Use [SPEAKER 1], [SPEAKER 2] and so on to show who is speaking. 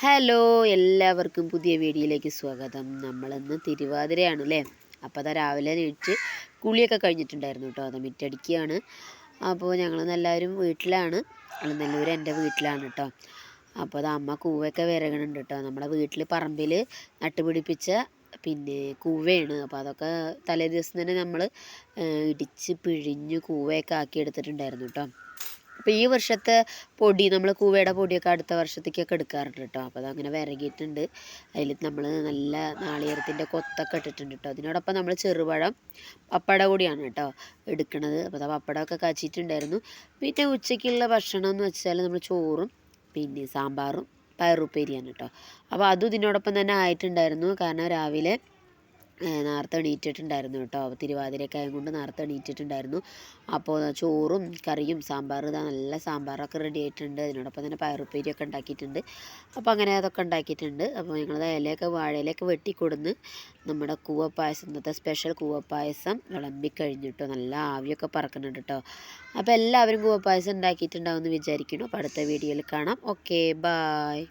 [SPEAKER 1] Hello, എല്ലാവർക്കും പുതിയ വീഡിയോയിലേക്ക് സ്വാഗതം. നമ്മളിന്ന് തിരുവാതിരയാണല്ലേ. അപ്പോൾ അതാ രാവിലെ എണീറ്റ് കുളിയൊക്കെ കഴിഞ്ഞിട്ടുണ്ടായിരുന്നു കേട്ടോ. അത് മിറ്റടിക്കുകയാണ്. അപ്പോൾ ഞങ്ങളെല്ലാവരും വീട്ടിലാണ്. അളനല്ലൂർ എൻ്റെ വീട്ടിലാണ് കേട്ടോ. അപ്പോൾ അത് അമ്മ കൂവയൊക്കെ വിരകണുണ്ട് കേട്ടോ. നമ്മുടെ വീട്ടിൽ പറമ്പിൽ നട്ടുപിടിപ്പിച്ച കൂവയാണ്. അപ്പോൾ അതൊക്കെ തലേ ദിവസം തന്നെ നമ്മൾ ഇടിച്ച് പിഴിഞ്ഞ് കൂവയൊക്കെ ആക്കി എടുത്തിട്ടുണ്ടായിരുന്നു കേട്ടോ. അപ്പോൾ ഈ വർഷത്തെ പൊടി നമ്മൾ കൂവയുടെ പൊടിയൊക്കെ അടുത്ത വർഷത്തേക്കൊക്കെ എടുക്കാറുണ്ട് കേട്ടോ. അപ്പോൾ അതങ്ങനെ വിരകിയിട്ടുണ്ട്. അതിൽ നമ്മൾ നല്ല നാളികേരത്തിൻ്റെ കൊത്തൊക്കെ ഇട്ടിട്ടുണ്ട് കേട്ടോ. അതിനോടൊപ്പം നമ്മൾ ചെറുപഴം പപ്പട കൂടിയാണ് കേട്ടോ എടുക്കുന്നത്. അപ്പോൾ ആ പപ്പടമൊക്കെ കാച്ചിട്ടുണ്ടായിരുന്നു. പിന്നെ ഉച്ചയ്ക്കുള്ള ഭക്ഷണം എന്ന് വെച്ചാൽ നമ്മൾ ചോറും സാമ്പാറും പയറുപ്പേരിയാണ് കേട്ടോ. അപ്പോൾ അതും ഇതിനോടൊപ്പം തന്നെ ആയിട്ടുണ്ടായിരുന്നു. കാരണം രാവിലെ നേരത്തെ എണീറ്റിട്ടുണ്ടായിരുന്നു കേട്ടോ. തിരുവാതിരയൊക്കെ ആയതുകൊണ്ട് നേരത്തെ എണീറ്റിട്ടുണ്ടായിരുന്നു. അപ്പോൾ ചോറും കറിയും സാമ്പാർ ഇതാ നല്ല സാമ്പാറൊക്കെ റെഡി ആയിട്ടുണ്ട്. അതിനോടൊപ്പം തന്നെ പയറുപ്പേരിയൊക്കെ ഉണ്ടാക്കിയിട്ടുണ്ട്. അപ്പോൾ അങ്ങനെ അതൊക്കെ ഉണ്ടാക്കിയിട്ടുണ്ട്. അപ്പോൾ ഞങ്ങളത് വാഴയിലൊക്കെ വെട്ടിക്കൊടുന്ന് നമ്മുടെ കൂവപ്പായസം, ഇന്നത്തെ സ്പെഷ്യൽ കൂവപ്പായസം വിളമ്പിക്കഴിഞ്ഞിട്ടോ. നല്ല ആവിയൊക്കെ പറക്കുന്നുണ്ട് കേട്ടോ. അപ്പോൾ എല്ലാവരും കൂവപ്പായസം ഉണ്ടാക്കിയിട്ടുണ്ടാവുമെന്ന് വിചാരിക്കുന്നു. അപ്പോൾ അടുത്ത വീഡിയോയിൽ കാണാം. Okay, bye.